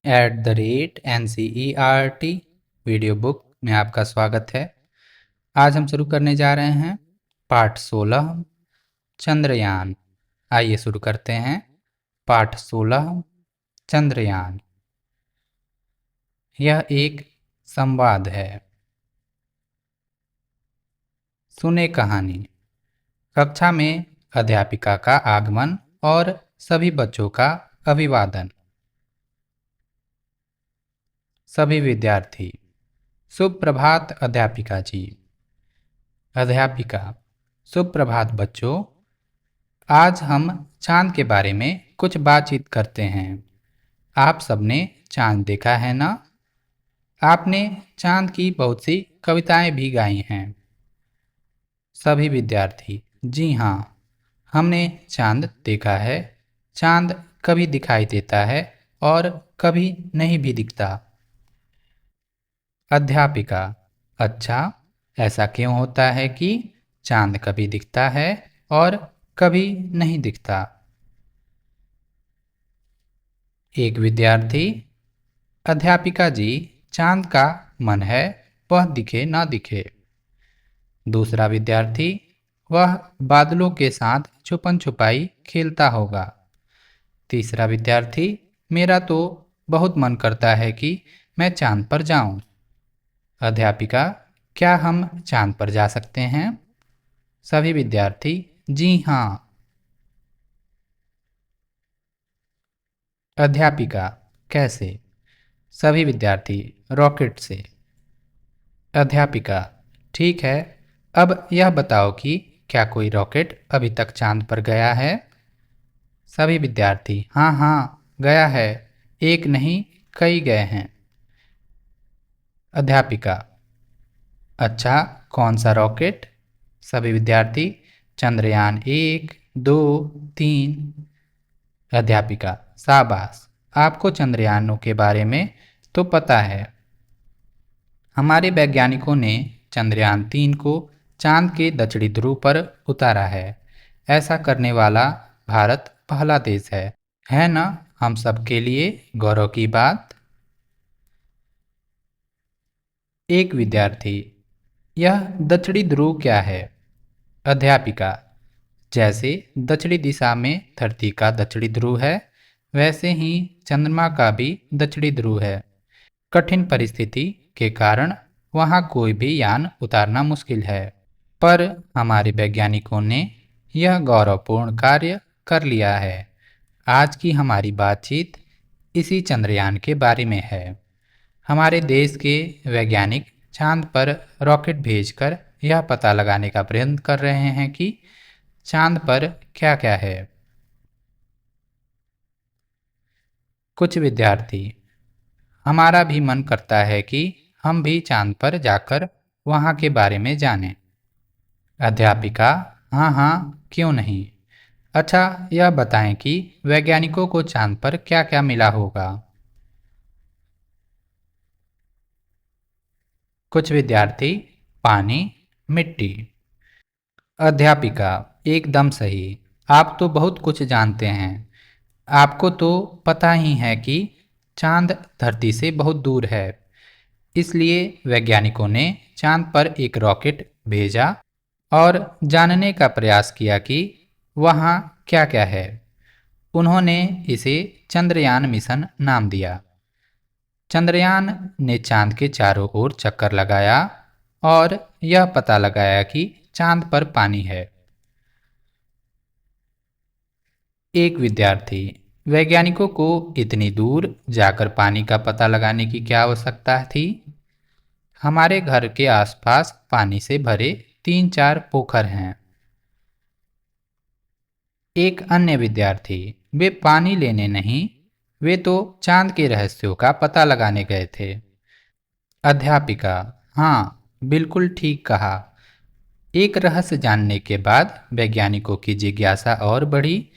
NCERT video book में आपका स्वागत है। आज हम शुरू करने जा रहे हैं पाठ 16 चंद्रयान। आइए शुरू करते हैं। पाठ 16 चंद्रयान। यह एक संवाद है। सुने कहानी। कक्षा में अध्यापिका का आगमन और सभी बच्चों का अभिवादन। सभी विद्यार्थी। शुभ प्रभात अध्यापिका जी। अध्यापिका। शुभ प्रभात बच्चों। आज हम चांद के बारे में कुछ बातचीत करते हैं। आप सबने चांद देखा है ना? आपने चांद की बहुत सी कविताएं भी गाई हैं। सभी विद्यार्थी। जी हाँ, हमने चांद देखा है। चांद कभी दिखाई देता है और कभी नहीं भी दिखता। अध्यापिका। अच्छा, ऐसा क्यों होता है कि चांद कभी दिखता है और कभी नहीं दिखता? एक विद्यार्थी। अध्यापिका जी, चांद का मन है वह दिखे ना दिखे। दूसरा विद्यार्थी। वह बादलों के साथ छुपन छुपाई खेलता होगा। तीसरा विद्यार्थी। मेरा तो बहुत मन करता है कि मैं चांद पर जाऊं। अध्यापिका। क्या हम चांद पर जा सकते हैं? सभी विद्यार्थी। जी हाँ। अध्यापिका। कैसे? सभी विद्यार्थी। रॉकेट से। अध्यापिका। ठीक है, अब यह बताओ कि क्या कोई रॉकेट अभी तक चांद पर गया है? सभी विद्यार्थी। हाँ हाँ, गया है। एक नहीं, कई गए हैं। अध्यापिका। अच्छा, कौन सा रॉकेट? सभी विद्यार्थी। चंद्रयान 1, 2, 3। अध्यापिका। शाबाश, आपको चंद्रयानों के बारे में तो पता है। हमारे वैज्ञानिकों ने चंद्रयान 3 को चांद के दक्षिणी ध्रुव पर उतारा है। ऐसा करने वाला भारत पहला देश है ना? हम सबके लिए गौरव की बात। एक विद्यार्थी। यह दक्षिणी ध्रुव क्या है? अध्यापिका। जैसे दक्षिणी दिशा में धरती का दक्षिणी ध्रुव है, वैसे ही चंद्रमा का भी दक्षिणी ध्रुव है। कठिन परिस्थिति के कारण वहां कोई भी यान उतारना मुश्किल है, पर हमारे वैज्ञानिकों ने यह गौरवपूर्ण कार्य कर लिया है। आज की हमारी बातचीत इसी चंद्रयान के बारे में है। हमारे देश के वैज्ञानिक चांद पर रॉकेट भेजकर यह पता लगाने का प्रयत्न कर रहे हैं कि चांद पर क्या क्या है। कुछ विद्यार्थी। हमारा भी मन करता है कि हम भी चांद पर जाकर वहां के बारे में जानें। अध्यापिका। हाँ हाँ, क्यों नहीं। अच्छा, यह बताएं कि वैज्ञानिकों को चांद पर क्या क्या मिला होगा। कुछ विद्यार्थी। पानी, मिट्टी। अध्यापिका। एकदम सही। आप तो बहुत कुछ जानते हैं। आपको तो पता ही है कि चांद धरती से बहुत दूर है, इसलिए वैज्ञानिकों ने चांद पर एक रॉकेट भेजा और जानने का प्रयास किया कि वहाँ क्या क्या है। उन्होंने इसे चंद्रयान मिशन नाम दिया। चंद्रयान ने चांद के चारों ओर चक्कर लगाया और यह पता लगाया कि चांद पर पानी है। एक विद्यार्थी। वैज्ञानिकों को इतनी दूर जाकर पानी का पता लगाने की क्या आवश्यकता थी? हमारे घर के आसपास पानी से भरे 3-4 पोखर हैं। एक अन्य विद्यार्थी। वे पानी लेने नहीं, वे तो चांद के रहस्यों का पता लगाने गए थे। अध्यापिका। हाँ, बिल्कुल ठीक कहा। एक रहस्य जानने के बाद वैज्ञानिकों की जिज्ञासा और बढ़ी।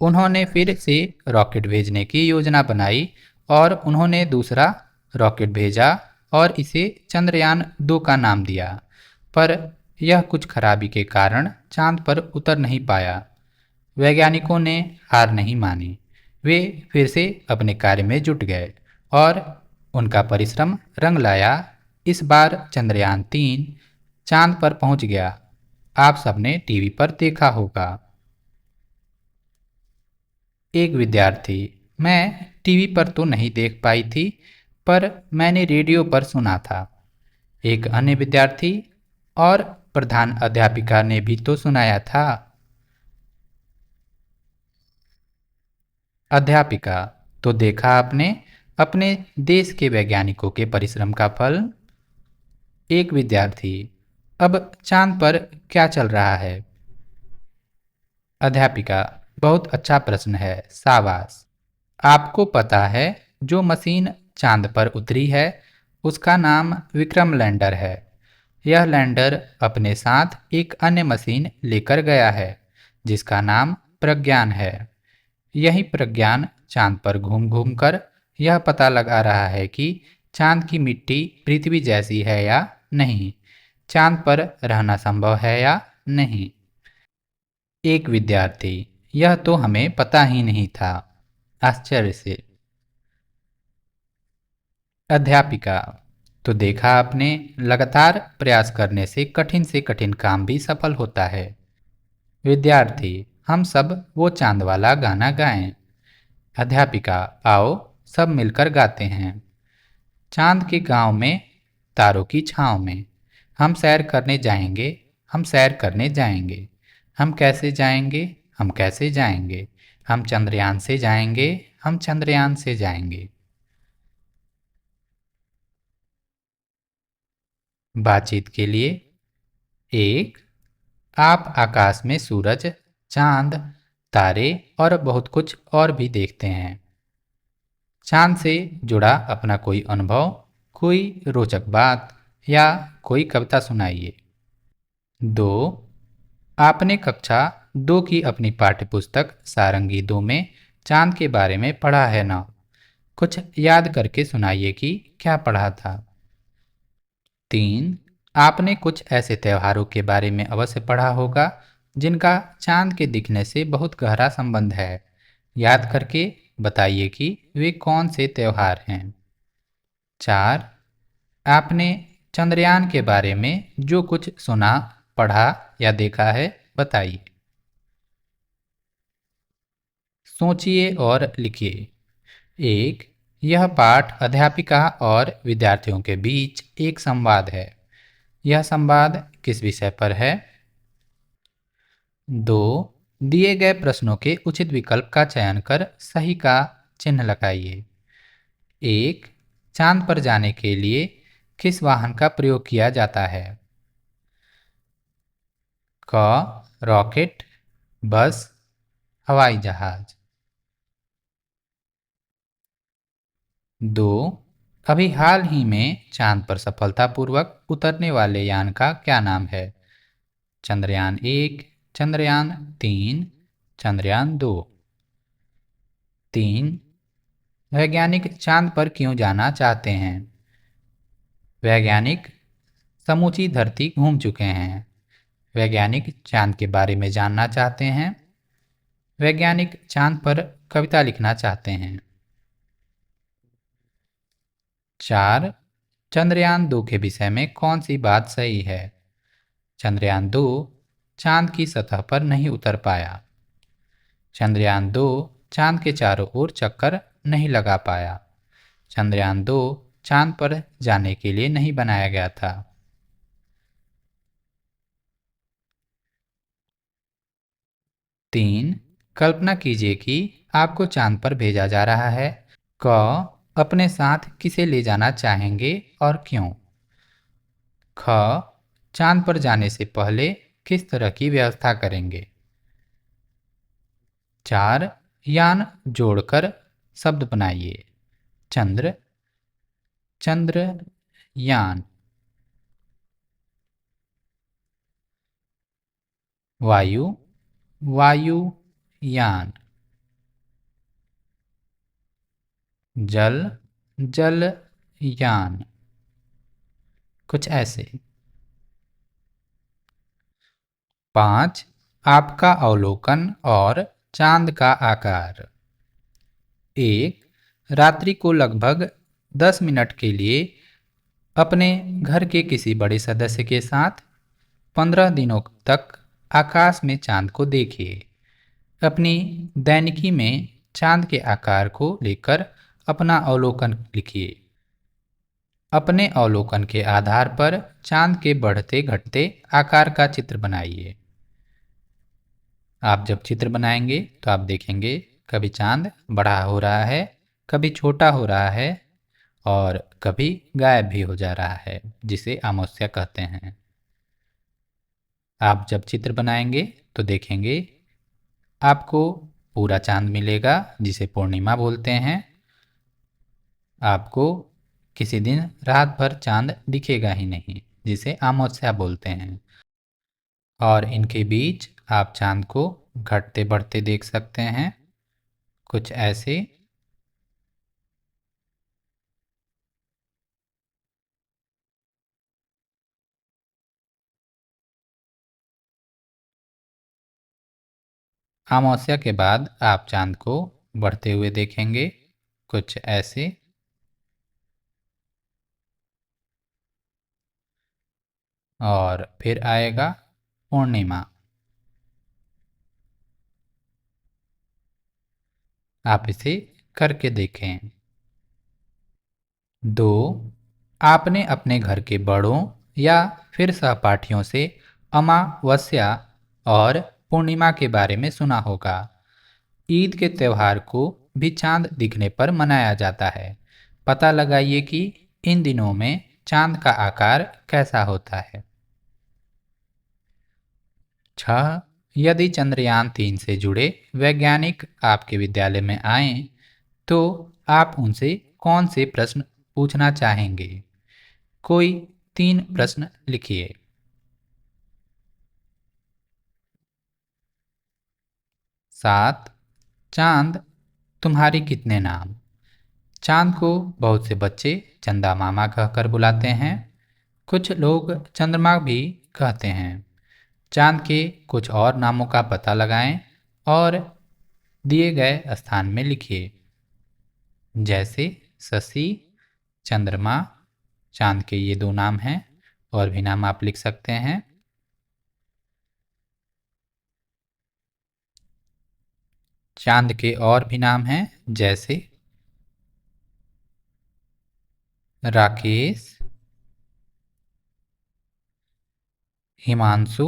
उन्होंने फिर से रॉकेट भेजने की योजना बनाई और उन्होंने दूसरा रॉकेट भेजा और इसे चंद्रयान 2 का नाम दिया। पर यह कुछ खराबी के कारण चांद पर उतर नहीं पाया। वैज्ञानिकों ने हार नहीं मानी। वे फिर से अपने कार्य में जुट गए और उनका परिश्रम रंग लाया। इस बार चंद्रयान 3 चांद पर पहुंच गया। आप सबने टीवी पर देखा होगा। एक विद्यार्थी, मैं टीवी पर तो नहीं देख पाई थी, पर मैंने रेडियो पर सुना था। एक अन्य विद्यार्थी, और प्रधान अध्यापिका ने भी तो सुनाया था। अध्यापिका, तो देखा आपने अपने देश के वैज्ञानिकों के परिश्रम का फल। एक विद्यार्थी, अब चांद पर क्या चल रहा है? अध्यापिका, बहुत अच्छा प्रश्न है, शाबाश। आपको पता है जो मशीन चांद पर उतरी है उसका नाम विक्रम लैंडर है। यह लैंडर अपने साथ एक अन्य मशीन लेकर गया है जिसका नाम प्रज्ञान है। यही प्रज्ञान चांद पर घूम घूम कर यह पता लगा रहा है कि चांद की मिट्टी पृथ्वी जैसी है या नहीं, चांद पर रहना संभव है या नहीं। एक विद्यार्थी, यह तो हमें पता ही नहीं था, आश्चर्य से। अध्यापिका, तो देखा आपने लगातार प्रयास करने से कठिन काम भी सफल होता है। विद्यार्थी, हम सब वो चांद वाला गाना गाएं। अध्यापिका, आओ सब मिलकर गाते हैं। चांद के गांव में, तारों की छांव में, हम सैर करने जाएंगे, हम सैर करने जाएंगे। हम कैसे जाएंगे, हम कैसे जाएंगे, हम चंद्रयान से जाएंगे, हम चंद्रयान से जाएंगे। बातचीत के लिए। एक, आप आकाश में सूरज, चांद, तारे और बहुत कुछ और भी देखते हैं। चांद से जुड़ा अपना कोई अनुभव, कोई रोचक बात या कोई कविता सुनाइए। दो, आपने कक्षा 2 की अपनी पाठ्यपुस्तक सारंगी 2 में चांद के बारे में पढ़ा है ना? कुछ याद करके सुनाइए कि क्या पढ़ा था। 3, आपने कुछ ऐसे त्योहारों के बारे में अवश्य पढ़ा होगा जिनका चांद के दिखने से बहुत गहरा संबंध है। याद करके बताइए कि वे कौन से त्योहार हैं। 4, आपने चंद्रयान के बारे में जो कुछ सुना, पढ़ा या देखा है, बताइए। सोचिए और लिखिए। एक, यह पाठ अध्यापिका और विद्यार्थियों के बीच एक संवाद है। यह संवाद किस विषय पर है? 2, दिए गए प्रश्नों के उचित विकल्प का चयन कर सही का चिन्ह लगाइए। 1, चांद पर जाने के लिए किस वाहन का प्रयोग किया जाता है? क, रॉकेट, बस, हवाई जहाज। 2, अभी हाल ही में चांद पर सफलतापूर्वक उतरने वाले यान का क्या नाम है? चंद्रयान 1, चंद्रयान 3, चंद्रयान 2। 3, वैज्ञानिक चांद पर क्यों जाना चाहते हैं? वैज्ञानिक समूची धरती घूम चुके हैं। वैज्ञानिक चांद के बारे में जानना चाहते हैं। वैज्ञानिक चांद पर कविता लिखना चाहते हैं। 4, चंद्रयान 2 के विषय में कौन सी बात सही है? चंद्रयान 2 चांद की सतह पर नहीं उतर पाया। चंद्रयान 2 चांद के चारों ओर चक्कर नहीं लगा पाया। चंद्रयान 2 चांद पर जाने के लिए नहीं बनाया गया था। 3, कल्पना कीजिए कि आपको चांद पर भेजा जा रहा है। क, अपने साथ किसे ले जाना चाहेंगे और क्यों? ख, चांद पर जाने से पहले किस तरह की व्यवस्था करेंगे? 4, यान जोड़कर शब्द बनाइए। चंद्र, चंद्रयान। वायु, वायुयान। जल, जलयान। कुछ ऐसे। 5, आपका अवलोकन और चांद का आकार। 1, रात्रि को लगभग 10 मिनट के लिए अपने घर के किसी बड़े सदस्य के साथ 15 दिनों तक आकाश में चांद को देखिए। अपनी दैनिकी में चांद के आकार को लेकर अपना अवलोकन लिखिए। अपने अवलोकन के आधार पर चांद के बढ़ते घटते आकार का चित्र बनाइए। आप जब चित्र बनाएंगे तो आप देखेंगे कभी चांद बड़ा हो रहा है, कभी छोटा हो रहा है और कभी गायब भी हो जा रहा है, जिसे अमावस्या कहते हैं। आप जब चित्र बनाएंगे तो देखेंगे आपको पूरा चांद मिलेगा, जिसे पूर्णिमा बोलते हैं। आपको किसी दिन रात भर चांद दिखेगा ही नहीं, जिसे अमावस्या बोलते हैं। और इनके बीच आप चांद को घटते बढ़ते देख सकते हैं, कुछ ऐसे। अमावस्या के बाद आप चांद को बढ़ते हुए देखेंगे, कुछ ऐसे। और फिर आएगा पूर्णिमा। आप इसे करके देखें। 2. आपने अपने घर के बड़ों या फिर सहपाठियों से अमावस्या और पूर्णिमा के बारे में सुना होगा। ईद के त्यौहार को भी चांद दिखने पर मनाया जाता है। पता लगाइए कि इन दिनों में चांद का आकार कैसा होता है। 6. यदि चंद्रयान-3 से जुड़े वैज्ञानिक आपके विद्यालय में आएं, तो आप उनसे कौन से प्रश्न पूछना चाहेंगे? कोई 3 प्रश्न लिखिए। 7. चांद तुम्हारे कितने नाम? चांद को बहुत से बच्चे चंदा मामा कहकर बुलाते हैं। कुछ लोग चंद्रमा भी कहते हैं। चांद के कुछ और नामों का पता लगाएं और दिए गए स्थान में लिखिए, जैसे शशि, चंद्रमा। चांद के ये 2 नाम हैं, और भी नाम आप लिख सकते हैं। चांद के और भी नाम हैं, जैसे राकेश, हिमांशु,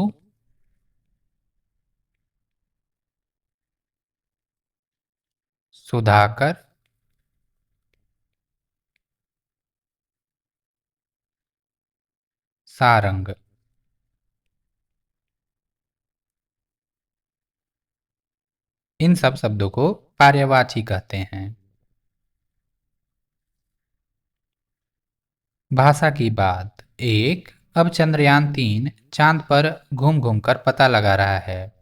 सुधाकर, सारंग। इन सब शब्दों को पर्यायवाची कहते हैं। भाषा की बात 1. अब चंद्रयान-3 चांद पर घूम घूम कर पता लगा रहा है।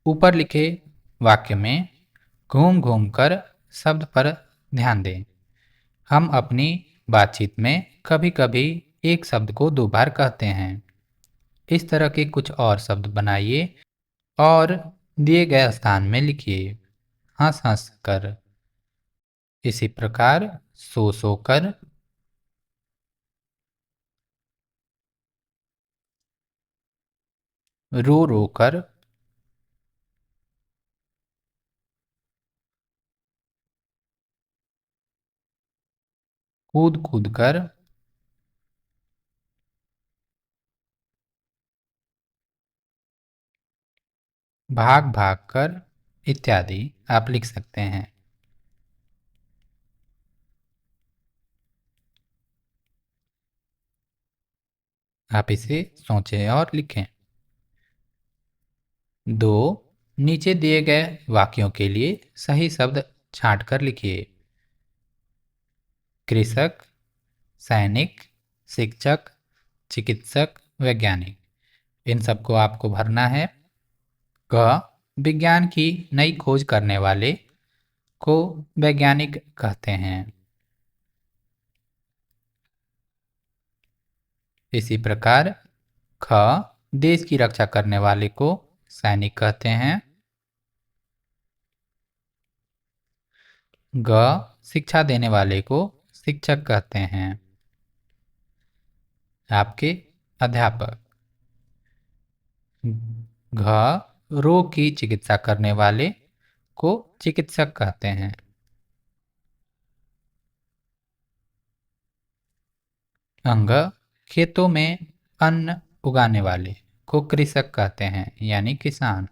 ऊपर लिखे वाक्य में घूम घूम कर शब्द पर ध्यान दें। हम अपनी बातचीत में कभी कभी एक शब्द को 2 बार कहते हैं। इस तरह के कुछ और शब्द बनाइए और दिए गए स्थान में लिखिए, हंस हंस कर। इसी प्रकार सो कर, रो कर, कूद कूद कर, भाग भाग कर इत्यादि आप लिख सकते हैं। आप इसे सोचें और लिखें। 2. नीचे दिए गए वाक्यों के लिए सही शब्द छांट कर लिखिए। कृषक, सैनिक, शिक्षक, चिकित्सक, वैज्ञानिक। इन सबको आपको भरना है। ग. विज्ञान की नई खोज करने वाले को वैज्ञानिक कहते हैं। इसी प्रकार ख. देश की रक्षा करने वाले को सैनिक कहते हैं। ग. शिक्षा देने वाले को शिक्षक कहते हैं। आपके अध्यापक। घ रोग की चिकित्सा करने वाले को चिकित्सक कहते हैं। अंग खेतों में अन्न उगाने वाले को कृषक कहते हैं, यानी किसान।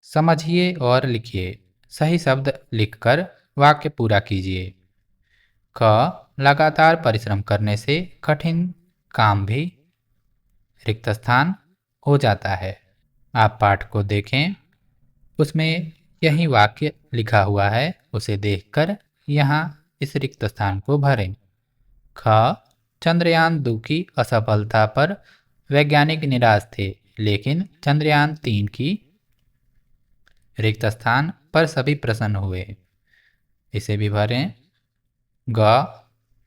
समझिए और लिखिए। सही शब्द लिखकर वाक्य पूरा कीजिए। क लगातार परिश्रम करने से कठिन काम भी रिक्त स्थान हो जाता है। आप पाठ को देखें, उसमें यही वाक्य लिखा हुआ है, उसे देखकर यहाँ इस रिक्त स्थान को भरें। ख चंद्रयान 2 की असफलता पर वैज्ञानिक निराश थे, लेकिन चंद्रयान 3 की रिक्त स्थान पर सभी प्रसन्न हुए। इसे भी भरें। ग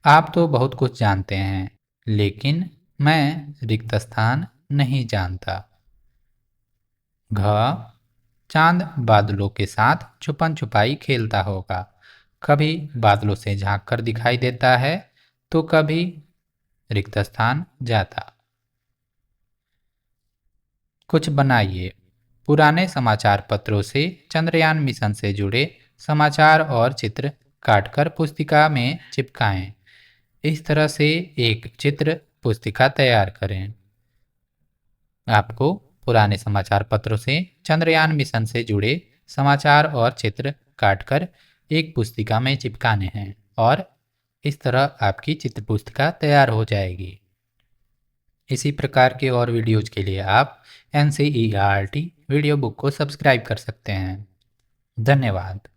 आप तो बहुत कुछ जानते हैं, लेकिन मैं रिक्त स्थान नहीं जानता। घ चांद बादलों के साथ छुपन छुपाई खेलता होगा। कभी बादलों से झांक कर दिखाई देता है, तो कभी रिक्त स्थान जाता। कुछ बनाइए। पुराने समाचार पत्रों से चंद्रयान मिशन से जुड़े समाचार और चित्र काटकर पुस्तिका में चिपकाएं। इस तरह से एक चित्र पुस्तिका तैयार करें। आपको पुराने समाचार पत्रों से चंद्रयान मिशन से जुड़े समाचार और चित्र काटकर एक पुस्तिका में चिपकाने हैं और इस तरह आपकी चित्र पुस्तिका तैयार हो जाएगी। इसी प्रकार के और वीडियोज के लिए आप NCERT वीडियो बुक को सब्सक्राइब कर सकते हैं। धन्यवाद।